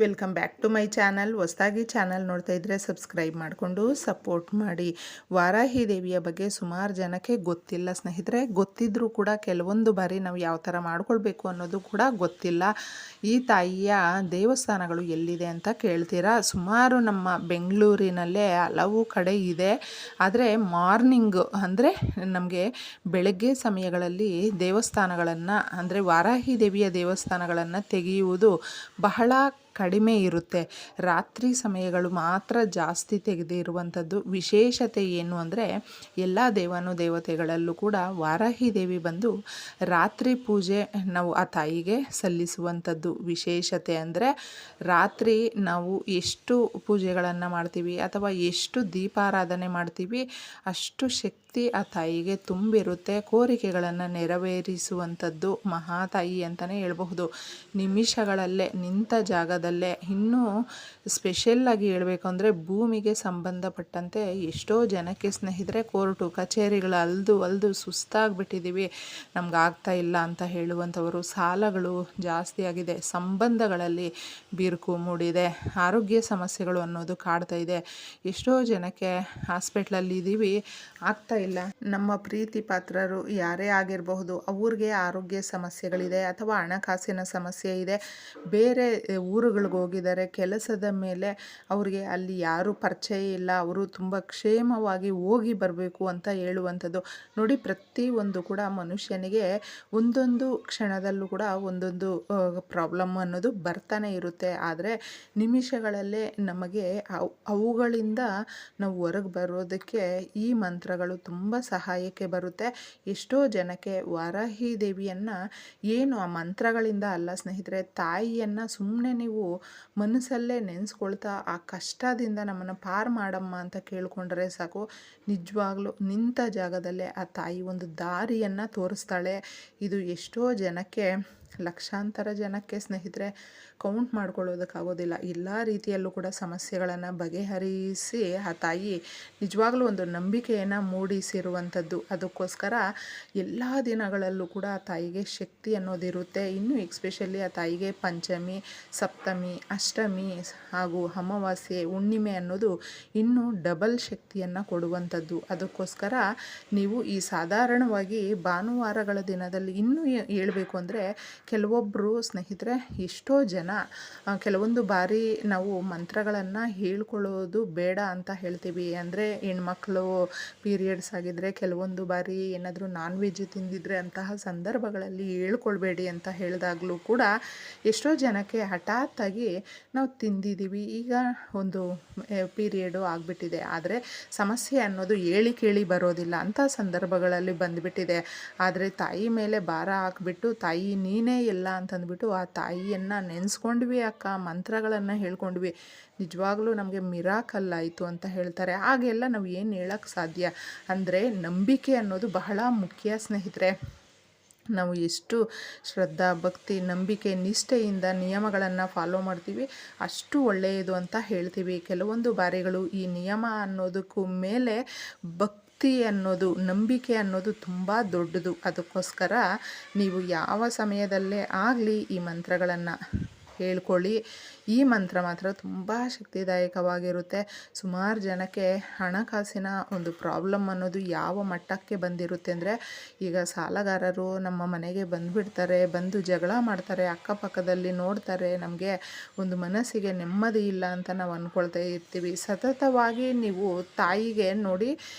Welcome back to my channel. ಹೊಸದಾಗಿ channel ನೋಡ್ತಾ ಇದ್ದರೆ ಸಬ್ಸ್ಕ್ರೈಬ್ ಮಾಡಿಕೊಂಡು ಸಪೋರ್ಟ್ ಮಾಡಿ. ವಾರಾಹಿ ದೇವಿಯ ಬಗ್ಗೆ ಸುಮಾರು ಜನಕ್ಕೆ ಗೊತ್ತಿಲ್ಲ ಸ್ನೇಹಿತರೆ. ಗೊತ್ತಿದ್ರೂ ಕೂಡ ಕೆಲವೊಂದು ಬಾರಿ ನಾವು ಯಾವ ಥರ ಮಾಡ್ಕೊಳ್ಬೇಕು ಅನ್ನೋದು ಕೂಡ ಗೊತ್ತಿಲ್ಲ. ಈ ತಾಯಿಯ ದೇವಸ್ಥಾನಗಳು ಎಲ್ಲಿದೆ ಅಂತ ಕೇಳ್ತೀರಾ. ಸುಮಾರು ನಮ್ಮ ಬೆಂಗಳೂರಿನಲ್ಲೇ ಹಲವು ಕಡೆ ಇದೆ. ಆದರೆ ಮಾರ್ನಿಂಗ್ ಅಂದರೆ ನಮಗೆ ಬೆಳಗ್ಗೆ ಸಮಯಗಳಲ್ಲಿ ದೇವಸ್ಥಾನಗಳನ್ನು ಅಂದರೆ ವಾರಾಹಿ ದೇವಿಯ ದೇವಸ್ಥಾನಗಳನ್ನು ತೆಗೆಯುವುದು ಬಹಳ ಕಡಿಮೆ ಇರುತ್ತೆ. ರಾತ್ರಿ ಸಮಯಗಳು ಮಾತ್ರ ಜಾಸ್ತಿ ತೆಗೆದಿರುವಂಥದ್ದು. ವಿಶೇಷತೆ ಏನು ಅಂದರೆ ಎಲ್ಲ ದೇವತೆಗಳಲ್ಲೂ ಕೂಡ ವಾರಾಹಿ ದೇವಿ ಬಂದು ರಾತ್ರಿ ಪೂಜೆ ನಾವು ಆ ತಾಯಿಗೆ ಸಲ್ಲಿಸುವಂಥದ್ದು. ವಿಶೇಷತೆ ಅಂದರೆ ರಾತ್ರಿ ನಾವು ಎಷ್ಟು ಪೂಜೆಗಳನ್ನು ಮಾಡ್ತೀವಿ ಅಥವಾ ಎಷ್ಟು ದೀಪಾರಾಧನೆ ಮಾಡ್ತೀವಿ ಅಷ್ಟು ಶಕ್ತಿ ಆ ತಾಯಿಗೆ ತುಂಬಿರುತ್ತೆ. ಕೋರಿಕೆಗಳನ್ನು ನೆರವೇರಿಸುವಂಥದ್ದು ಮಹಾತಾಯಿ ಅಂತಲೇ ಹೇಳ್ಬಹುದು. ನಿಮಿಷಗಳಲ್ಲೇ ನಿಂತ ಜಾಗದಲ್ಲೇ ಇನ್ನೂ ಸ್ಪೆಷಲ್ಲಾಗಿ ಹೇಳಬೇಕು ಅಂದರೆ ಭೂಮಿಗೆ ಸಂಬಂಧಪಟ್ಟಂತೆ ಎಷ್ಟೋ ಜನಕ್ಕೆ ಸ್ನೇಹಿತರೆ ಕೋರ್ಟು ಕಚೇರಿಗಳು ಅಲ್ದು ಸುಸ್ತಾಗಿಬಿಟ್ಟಿದ್ದೀವಿ, ನಮ್ಗೆ ಆಗ್ತಾ ಇಲ್ಲ ಅಂತ ಹೇಳುವಂಥವರು, ಸಾಲಗಳು ಜಾಸ್ತಿ ಆಗಿದೆ, ಸಂಬಂಧಗಳಲ್ಲಿ ಬಿರುಕು ಮೂಡಿದೆ, ಆರೋಗ್ಯ ಸಮಸ್ಯೆಗಳು ಅನ್ನೋದು ಕಾಡ್ತಾ ಇದೆ, ಎಷ್ಟೋ ಜನಕ್ಕೆ ಹಾಸ್ಪಿಟ್ಲಲ್ಲಿ ಇದ್ದೀವಿ, ಆಗ್ತಾ ಇಲ್ಲ. ನಮ್ಮ ಪ್ರೀತಿ ಪಾತ್ರರು ಯಾರೇ ಆಗಿರಬಹುದು, ಅವ್ರಿಗೆ ಆರೋಗ್ಯ ಸಮಸ್ಯೆಗಳಿದೆ ಅಥವಾ ಹಣಕಾಸಿನ ಸಮಸ್ಯೆ ಇದೆ, ಬೇರೆ ಊರುಗಳಿಗೆ ಹೋಗಿದ್ದಾರೆ ಕೆಲಸದ ಮೇಲೆ, ಅವ್ರಿಗೆ ಅಲ್ಲಿ ಯಾರೂ ಪರಿಚಯ ಇಲ್ಲ, ಅವರು ತುಂಬ ಕ್ಷೇಮವಾಗಿ ಹೋಗಿ ಬರಬೇಕು ಅಂತ ಹೇಳುವಂಥದ್ದು. ನೋಡಿ, ಪ್ರತಿಯೊಂದು ಕೂಡ ಮನುಷ್ಯನಿಗೆ ಒಂದೊಂದು ಕ್ಷಣದಲ್ಲೂ ಕೂಡ ಒಂದೊಂದು ಪ್ರಾಬ್ಲಮ್ ಅನ್ನೋದು ಬರ್ತಾನೆ ಇರುತ್ತೆ. ಆದರೆ ನಿಮಿಷಗಳಲ್ಲೇ ನಮಗೆ ಅವುಗಳಿಂದ ನಾವು ಹೊರಗೆ ಬರೋದಕ್ಕೆ ಈ ಮಂತ್ರಗಳು ತುಂಬ ಸಹಾಯಕ್ಕೆ ಬರುತ್ತೆ. ಎಷ್ಟೋ ಜನಕ್ಕೆ ವಾರಾಹಿ ದೇವಿಯನ್ನು ಏನು ಆ ಮಂತ್ರಗಳಿಂದ ಅಲ್ಲ ಸ್ನೇಹಿತರೆ, ತಾಯಿಯನ್ನು ಸುಮ್ಮನೆ ನೀವು ಮನಸ್ಸಲ್ಲೇ ನೆನೆಸ್ಕೊಳ್ತಾ ಆ ಕಷ್ಟದಿಂದ ನಮ್ಮನ್ನು ಪಾರು ಮಾಡಮ್ಮ ಅಂತ ಕೇಳ್ಕೊಂಡ್ರೆ ಸಾಕು, ನಿಜವಾಗ್ಲೂ ನಿಂತ ಜಾಗದಲ್ಲೇ ಆ ತಾಯಿ ಒಂದು ದಾರಿಯನ್ನು ತೋರಿಸ್ತಾಳೆ. ಇದು ಎಷ್ಟೋ ಜನಕ್ಕೆ, ಲಕ್ಷಾಂತರ ಜನಕ್ಕೆ ಸ್ನೇಹಿತರೆ ಕೌಂಟ್ ಮಾಡ್ಕೊಳ್ಳೋದಕ್ಕಾಗೋದಿಲ್ಲ. ಎಲ್ಲ ರೀತಿಯಲ್ಲೂ ಕೂಡ ಸಮಸ್ಯೆಗಳನ್ನು ಬಗೆಹರಿಸಿ ಆ ತಾಯಿ ನಿಜವಾಗ್ಲೂ ಒಂದು ನಂಬಿಕೆಯನ್ನು ಮೂಡಿಸಿರುವಂಥದ್ದು. ಅದಕ್ಕೋಸ್ಕರ ಎಲ್ಲ ದಿನಗಳಲ್ಲೂ ಕೂಡ ಆ ತಾಯಿಗೆ ಶಕ್ತಿ ಅನ್ನೋದಿರುತ್ತೆ. ಇನ್ನು ಎಕ್ಸ್ಪೆಷಲಿ ಆ ತಾಯಿಗೆ ಪಂಚಮಿ, ಸಪ್ತಮಿ, ಅಷ್ಟಮಿ ಹಾಗೂ ಅಮಾವಾಸ್ಯೆ, ಹುಣ್ಣಿಮೆ ಅನ್ನೋದು ಇನ್ನೂ ಡಬಲ್ ಶಕ್ತಿಯನ್ನು ಕೊಡುವಂಥದ್ದು. ಅದಕ್ಕೋಸ್ಕರ ನೀವು ಈ ಸಾಧಾರಣವಾಗಿ ಭಾನುವಾರಗಳ ದಿನದಲ್ಲಿ ಇನ್ನೂ ಹೇಳಬೇಕು ಅಂದರೆ ಕೆಲವೊಬ್ಬರು ಸ್ನೇಹಿತರೆ, ಎಷ್ಟೋ ಜನ ಕೆಲವೊಂದು ಬಾರಿ ನಾವು ಮಂತ್ರಗಳನ್ನು ಹೇಳ್ಕೊಳ್ಳೋದು ಬೇಡ ಅಂತ ಹೇಳ್ತೀವಿ. ಅಂದರೆ ಹೆಣ್ಮಕ್ಳು ಪೀರಿಯಡ್ಸ್ ಆಗಿದ್ದರೆ, ಕೆಲವೊಂದು ಬಾರಿ ಏನಾದರೂ ನಾನ್ ವೆಜ್ ತಿಂದಿದ್ರೆ ಅಂತಹ ಸಂದರ್ಭಗಳಲ್ಲಿ ಹೇಳ್ಕೊಳ್ಬೇಡಿ ಅಂತ ಹೇಳಿದಾಗಲೂ ಕೂಡ ಎಷ್ಟೋ ಜನಕ್ಕೆ ಹಠಾತ್ತಾಗಿ ನಾವು ತಿಂದಿದ್ದೀವಿ, ಈಗ ಒಂದು ಪೀರಿಯಡು ಆಗಿಬಿಟ್ಟಿದೆ, ಆದರೆ ಸಮಸ್ಯೆ ಅನ್ನೋದು ಹೇಳಿ ಕೇಳಿ ಬರೋದಿಲ್ಲ, ಅಂಥ ಸಂದರ್ಭಗಳಲ್ಲಿ ಬಂದುಬಿಟ್ಟಿದೆ. ಆದರೆ ತಾಯಿ ಮೇಲೆ ಭಾರ ಹಾಕ್ಬಿಟ್ಟು ತಾಯಿ ನೀನೇ ಎಲ್ಲ ಅಂತಂದ್ಬಿಟ್ಟು ಆ ತಾಯಿಯನ್ನು ನೆನೆಸ್ಕೊಂಡ್ವಿ ಅಕ್ಕ, ಮಂತ್ರಗಳನ್ನು ಹೇಳ್ಕೊಂಡ್ವಿ, ನಿಜವಾಗ್ಲೂ ನಮಗೆ ಮಿರಾಕಲ್ ಆಯಿತು ಅಂತ ಹೇಳ್ತಾರೆ. ಹಾಗೆಲ್ಲ ನಾವು ಏನು ಹೇಳೋಕ್ಕೆ ಸಾಧ್ಯ. ಅಂದರೆ ನಂಬಿಕೆ ಅನ್ನೋದು ಬಹಳ ಮುಖ್ಯ ಸ್ನೇಹಿತರೆ. ನಾವು ಎಷ್ಟು ಶ್ರದ್ಧಾ ಭಕ್ತಿ ನಂಬಿಕೆ ನಿಷ್ಠೆಯಿಂದ ನಿಯಮಗಳನ್ನು ಫಾಲೋ ಮಾಡ್ತೀವಿ ಅಷ್ಟು ಒಳ್ಳೆಯದು ಅಂತ ಹೇಳ್ತೀವಿ. ಕೆಲವೊಂದು ಬಾರಿಗಳು ಈ ನಿಯಮ ಅನ್ನೋದಕ್ಕೂ ಮೇಲೆ ಭಕ್ತಿ ಅನ್ನೋದು, ನಂಬಿಕೆ ಅನ್ನೋದು ತುಂಬ ದೊಡ್ಡದು. ಅದಕ್ಕೋಸ್ಕರ ನೀವು ಯಾವ ಸಮಯದಲ್ಲೇ ಆಗಲಿ ಈ ಮಂತ್ರಗಳನ್ನು ಹೇಳ್ಕೊಳ್ಳಿ. ಈ ಮಂತ್ರ ಮಾತ್ರ ತುಂಬ ಶಕ್ತಿದಾಯಕವಾಗಿರುತ್ತೆ. ಸುಮಾರು ಜನಕ್ಕೆ ಹಣಕಾಸಿನ ಒಂದು ಪ್ರಾಬ್ಲಮ್ ಅನ್ನೋದು ಯಾವ ಮಟ್ಟಕ್ಕೆ ಬಂದಿರುತ್ತೆ ಅಂದರೆ, ಈಗ ಸಾಲಗಾರರು ನಮ್ಮ ಮನೆಗೆ ಬಂದುಬಿಡ್ತಾರೆ, ಬಂದು ಜಗಳ ಮಾಡ್ತಾರೆ, ಅಕ್ಕಪಕ್ಕದಲ್ಲಿ ನೋಡ್ತಾರೆ, ನಮಗೆ ಒಂದು ಮನಸ್ಸಿಗೆ ನೆಮ್ಮದಿ ಇಲ್ಲ ಅಂತ ನಾವು ಅಂದ್ಕೊಳ್ತಾ ಇರ್ತೀವಿ. ಸತತವಾಗಿ ನೀವು ತಾಯಿಗೆ ನೋಡಿ,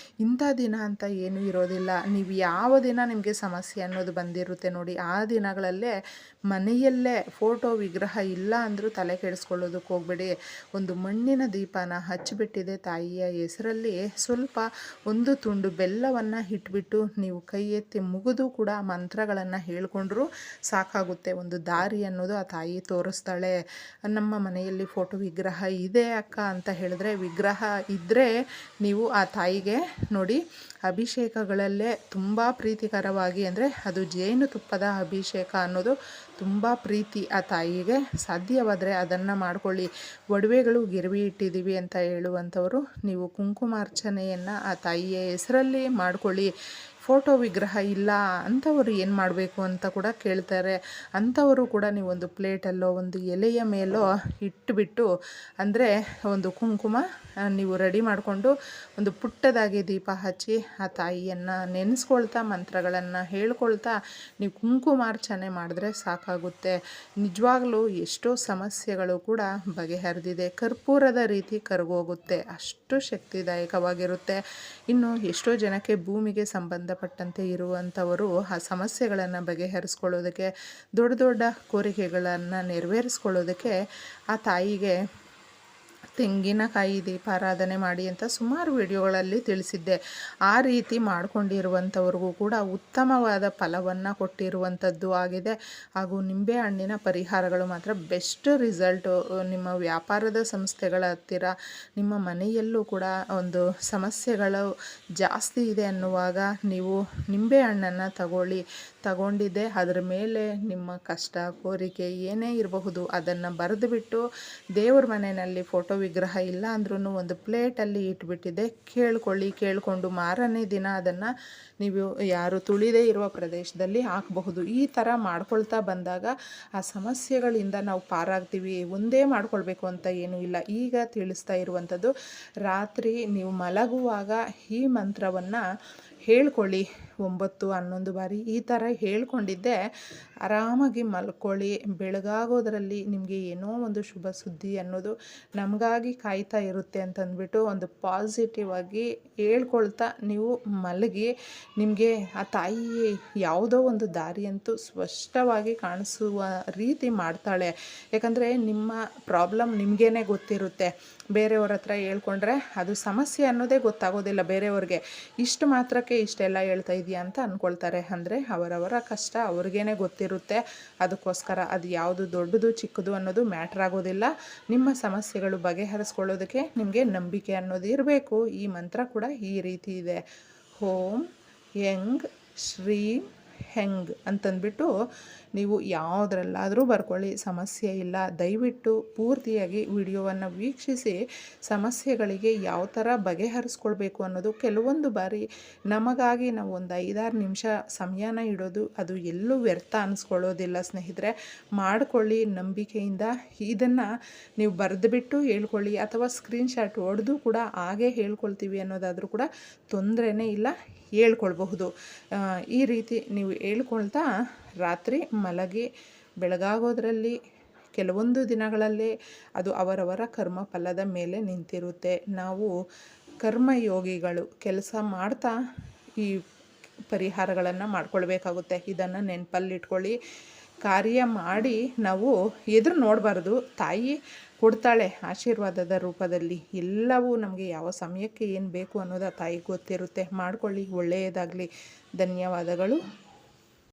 ಇಂಥ ದಿನ ಅಂತ ಏನೂ ಇರೋದಿಲ್ಲ, ನೀವು ಯಾವ ದಿನ ನಿಮಗೆ ಸಮಸ್ಯೆ ಅನ್ನೋದು ಬಂದಿರುತ್ತೆ ನೋಡಿ, ಆ ದಿನಗಳಲ್ಲೇ ಮನೆಯಲ್ಲೇ ಫೋಟೋ ವಿಗ್ರಹ ಇಲ್ಲ ಅಂದರೂ ತಲೆ ಕೆಡಿಸ್ಕೊಳ್ಳೋದಕ್ಕೆ ಹೋಗಬೇಡಿ. ಒಂದು ಮಣ್ಣಿನ ದೀಪನ ಹಚ್ಚಿಬಿಟ್ಟಿದೆ ತಾಯಿಯ ಹೆಸರಲ್ಲಿ ಸ್ವಲ್ಪ ಒಂದು ತುಂಡು ಬೆಲ್ಲವನ್ನು ಇಟ್ಬಿಟ್ಟು ನೀವು ಕೈ ಎತ್ತಿ ಮುಗಿದು ಕೂಡ ಮಂತ್ರಗಳನ್ನು ಹೇಳ್ಕೊಂಡ್ರೂ ಸಾಕಾಗುತ್ತೆ. ಒಂದು ದಾರಿ ಅನ್ನೋದು ಆ ತಾಯಿ ತೋರಿಸ್ತಾಳೆ. ನಮ್ಮ ಮನೆಯಲ್ಲಿ ಫೋಟೋ ವಿಗ್ರಹ ಇದೆ ಅಕ್ಕ ಅಂತ ಹೇಳಿದ್ರೆ, ವಿಗ್ರಹ ಇದ್ದರೆ ನೀವು ಆ ತಾಯಿಗೆ ನೋಡಿ ಅಭಿಷೇಕಗಳಲ್ಲೇ ತುಂಬ ಪ್ರೀತಿಕರವಾಗಿ, ಅಂದರೆ ಅದು ಜೇನುತುಪ್ಪದ ಅಭಿಷೇಕ ಅನ್ನೋದು ತುಂಬ ಪ್ರೀತಿ ಆ ತಾಯಿಗೆ. ಸಾಧ್ಯವಾದರೆ ಅದನ್ನು ಮಾಡ್ಕೊಳ್ಳಿ. ಒಡವೆಗಳು ಗಿರವಿ ಇಟ್ಟಿದ್ದೀವಿ ಅಂತ ಹೇಳುವಂಥವರು ನೀವು ಕುಂಕುಮಾರ್ಚನೆಯನ್ನು ಆ ತಾಯಿಯ ಹೆಸರಲ್ಲಿ ಮಾಡ್ಕೊಳ್ಳಿ. ಫೋಟೋ ವಿಗ್ರಹ ಇಲ್ಲ ಅಂಥವರು ಏನು ಮಾಡಬೇಕು ಅಂತ ಕೂಡ ಕೇಳ್ತಾರೆ. ಅಂಥವರು ಕೂಡ ನೀವೊಂದು ಪ್ಲೇಟಲ್ಲೋ ಒಂದು ಎಲೆಯ ಮೇಲೋ ಇಟ್ಟುಬಿಟ್ಟು, ಅಂದರೆ ಒಂದು ಕುಂಕುಮ ನೀವು ರೆಡಿ ಮಾಡಿಕೊಂಡು ಒಂದು ಪುಟ್ಟದಾಗಿ ದೀಪ ಹಚ್ಚಿ ಆ ತಾಯಿಯನ್ನು ನೆನೆಸ್ಕೊಳ್ತಾ ಮಂತ್ರಗಳನ್ನು ಹೇಳ್ಕೊಳ್ತಾ ನೀವು ಕುಂಕುಮಾರ್ಚನೆ ಮಾಡಿದ್ರೆ ಸಾಕಾಗುತ್ತೆ. ನಿಜವಾಗ್ಲೂ ಎಷ್ಟೋ ಸಮಸ್ಯೆಗಳು ಕೂಡ ಬಗೆಹರಿದಿದೆ. ಕರ್ಪೂರದ ರೀತಿ ಕರಗೋಗುತ್ತೆ, ಅಷ್ಟು ಶಕ್ತಿದಾಯಕವಾಗಿರುತ್ತೆ. ಇನ್ನು ಎಷ್ಟೋ ಜನಕ್ಕೆ ಭೂಮಿಗೆ ಸಂಬಂಧಪಟ್ಟಂತೆ ಇರುವಂಥವರು ಆ ಸಮಸ್ಯೆಗಳನ್ನು ಬಗೆಹರಿಸ್ಕೊಳ್ಳೋದಕ್ಕೆ, ದೊಡ್ಡ ದೊಡ್ಡ ಕೋರಿಕೆಗಳನ್ನು ನೆರವೇರಿಸ್ಕೊಳ್ಳೋದಕ್ಕೆ ಆ ತಾಯಿಗೆ ತೆಂಗಿನಕಾಯಿ ದೀಪಾರಾಧನೆ ಮಾಡಿ ಅಂತ ಸುಮಾರು ವಿಡಿಯೋಗಳಲ್ಲಿ ತಿಳಿಸಿದ್ದೆ. ಆ ರೀತಿ ಮಾಡ್ಕೊಂಡಿರುವಂಥವ್ರಿಗೂ ಕೂಡ ಉತ್ತಮವಾದ ಫಲವನ್ನು ಕೊಟ್ಟಿರುವಂಥದ್ದು ಆಗಿದೆ. ಹಾಗೂ ನಿಂಬೆ ಹಣ್ಣಿನ ಪರಿಹಾರಗಳು ಮಾತ್ರ ಬೆಸ್ಟ್ ರಿಸಲ್ಟು. ನಿಮ್ಮ ವ್ಯಾಪಾರದ ಸಂಸ್ಥೆಗಳ ಹತ್ತಿರ, ನಿಮ್ಮ ಮನೆಯಲ್ಲೂ ಕೂಡ ಒಂದು ಸಮಸ್ಯೆಗಳು ಜಾಸ್ತಿ ಇದೆ ಅನ್ನುವಾಗ ನೀವು ನಿಂಬೆ ಹಣ್ಣನ್ನು ತಗೊಂಡಿದ್ದೆ ಅದರ ಮೇಲೆ ನಿಮ್ಮ ಕಷ್ಟ ಕೋರಿಕೆ ಏನೇ ಇರಬಹುದು ಅದನ್ನು ಬರೆದುಬಿಟ್ಟು ದೇವ್ರ ಮನೆಯಲ್ಲಿ ಫೋಟೋ ವಿಗ್ರಹ ಇಲ್ಲ ಅಂದ್ರೂ ಒಂದು ಪ್ಲೇಟಲ್ಲಿ ಇಟ್ಬಿಟ್ಟಿದೆ ಕೇಳಿಕೊಂಡು ಮಾರನೇ ದಿನ ಅದನ್ನು ನೀವು ಯಾರು ತುಳಿದೇ ಇರುವ ಪ್ರದೇಶದಲ್ಲಿ ಹಾಕಬಹುದು. ಈ ಥರ ಮಾಡ್ಕೊಳ್ತಾ ಬಂದಾಗ ಆ ಸಮಸ್ಯೆಗಳಿಂದ ನಾವು ಪಾರಾಗ್ತೀವಿ. ಒಂದೇ ಮಾಡ್ಕೊಳ್ಬೇಕು ಅಂತ ಏನೂ ಇಲ್ಲ. ಈಗ ತಿಳಿಸ್ತಾ ಇರುವಂಥದ್ದು, ರಾತ್ರಿ ನೀವು ಮಲಗುವಾಗ ಈ ಮಂತ್ರವನ್ನು ಹೇಳ್ಕೊಳ್ಳಿ 9-11 ಬಾರಿ. ಈ ಥರ ಹೇಳ್ಕೊಂಡಿದ್ದೆ ಆರಾಮಾಗಿ ಮಲ್ಕೊಳ್ಳಿ. ಬೆಳಗಾಗೋದ್ರಲ್ಲಿ ನಿಮಗೆ ಏನೋ ಒಂದು ಶುಭ ಸುದ್ದಿ ಅನ್ನೋದು ನಮಗಾಗಿ ಕಾಯ್ತಾ ಇರುತ್ತೆ ಅಂತಂದ್ಬಿಟ್ಟು ಒಂದು ಪಾಸಿಟಿವ್ ಆಗಿ ಹೇಳ್ಕೊಳ್ತಾ ನೀವು ಮಲಗಿ, ನಿಮಗೆ ಆ ತಾಯಿ ಯಾವುದೋ ಒಂದು ದಾರಿಯಂತೂ ಸ್ಪಷ್ಟವಾಗಿ ಕಾಣಿಸುವ ರೀತಿ ಮಾಡ್ತಾಳೆ. ಯಾಕಂದರೆ ನಿಮ್ಮ ಪ್ರಾಬ್ಲಮ್ ನಿಮಗೇ ಗೊತ್ತಿರುತ್ತೆ. ಬೇರೆಯವ್ರ ಹತ್ರ ಹೇಳ್ಕೊಂಡ್ರೆ ಅದು ಸಮಸ್ಯೆ ಅನ್ನೋದೇ ಗೊತ್ತಾಗೋದಿಲ್ಲ ಬೇರೆಯವ್ರಿಗೆ. ಇಷ್ಟು ಮಾತ್ರಕ್ಕೆ ಇಷ್ಟೆಲ್ಲ ಹೇಳ್ತಾ ಇದೆಯಾ ಅಂತ ಅಂದ್ಕೊಳ್ತಾರೆ. ಅಂದರೆ ಅವರವರ ಕಷ್ಟ ಅವ್ರಿಗೇ ಗೊತ್ತಿರುತ್ತೆ. ಅದಕ್ಕೋಸ್ಕರ ಅದು ಯಾವುದು ದೊಡ್ಡದು ಚಿಕ್ಕದು ಅನ್ನೋದು ಮ್ಯಾಟ್ರ್ ಆಗೋದಿಲ್ಲ. ನಿಮ್ಮ ಸಮಸ್ಯೆಗಳು ಬಗೆಹರಿಸ್ಕೊಳ್ಳೋದಕ್ಕೆ ನಿಮಗೆ ನಂಬಿಕೆ ಅನ್ನೋದು ಇರಬೇಕು. ಈ ಮಂತ್ರ ಕೂಡ ಈ ರೀತಿ ಇದೆ. ಓಂ ಯಂಗ್ ಶ್ರೀಂ ಹೆಂಗ್ ಅಂತಂದ್ಬಿಟ್ಟು ನೀವು ಯಾವುದ್ರಲ್ಲಾದರೂ ಬರ್ಕೊಳ್ಳಿ, ಸಮಸ್ಯೆ ಇಲ್ಲ. ದಯವಿಟ್ಟು ಪೂರ್ತಿಯಾಗಿ ವಿಡಿಯೋವನ್ನು ವೀಕ್ಷಿಸಿ ಸಮಸ್ಯೆಗಳಿಗೆ ಯಾವ ಥರ ಬಗೆಹರಿಸ್ಕೊಳ್ಬೇಕು ಅನ್ನೋದು. ಕೆಲವೊಂದು ಬಾರಿ ನಮಗಾಗಿ ನಾವು ಒಂದು 5-6 ನಿಮಿಷ ಸಮಯನ ಇಡೋದು ಅದು ಎಲ್ಲೂ ವ್ಯರ್ಥ ಅನ್ನಿಸ್ಕೊಳ್ಳೋದಿಲ್ಲ ಸ್ನೇಹಿತರೆ. ಮಾಡಿಕೊಳ್ಳಿ ನಂಬಿಕೆಯಿಂದ. ಇದನ್ನು ನೀವು ಬರೆದುಬಿಟ್ಟು ಹೇಳ್ಕೊಳ್ಳಿ ಅಥವಾ ಸ್ಕ್ರೀನ್ಶಾಟ್ ಹೊಡೆದು ಕೂಡ ಹಾಗೆ ಹೇಳ್ಕೊಳ್ತೀವಿ ಅನ್ನೋದಾದರೂ ಕೂಡ ತೊಂದರೆನೇ ಇಲ್ಲ, ಹೇಳ್ಕೊಳ್ಬಹುದು. ಈ ರೀತಿ ನೀವು ಹೇಳ್ಕೊಳ್ತಾ ರಾತ್ರಿ ಮಲಗಿ ಬೆಳಗಾಗೋದ್ರಲ್ಲಿ ಕೆಲವೊಂದು ದಿನಗಳಲ್ಲೇ ಅದು ಅವರವರ ಕರ್ಮ ಫಲದ ಮೇಲೆ ನಿಂತಿರುತ್ತೆ. ನಾವು ಕರ್ಮಯೋಗಿಗಳು ಕೆಲಸ ಮಾಡ್ತಾ ಈ ಪರಿಹಾರಗಳನ್ನು ಮಾಡ್ಕೊಳ್ಬೇಕಾಗುತ್ತೆ. ಇದನ್ನು ನೆನಪಲ್ಲಿಟ್ಕೊಳ್ಳಿ. ಕಾರ್ಯ ಮಾಡಿ ನಾವು ಎದುರು ನೋಡಬಾರ್ದು. ತಾಯಿ ಕೊಡ್ತಾಳೆ ಆಶೀರ್ವಾದದ ರೂಪದಲ್ಲಿ. ಎಲ್ಲವೂ ನಮಗೆ ಯಾವ ಸಮಯಕ್ಕೆ ಏನು ಬೇಕು ಅನ್ನೋದು ಆ ತಾಯಿಗೆ ಗೊತ್ತಿರುತ್ತೆ. ಮಾಡ್ಕೊಳ್ಳಿ. ಒಳ್ಳೆಯದಾಗಲಿ. ಧನ್ಯವಾದಗಳು.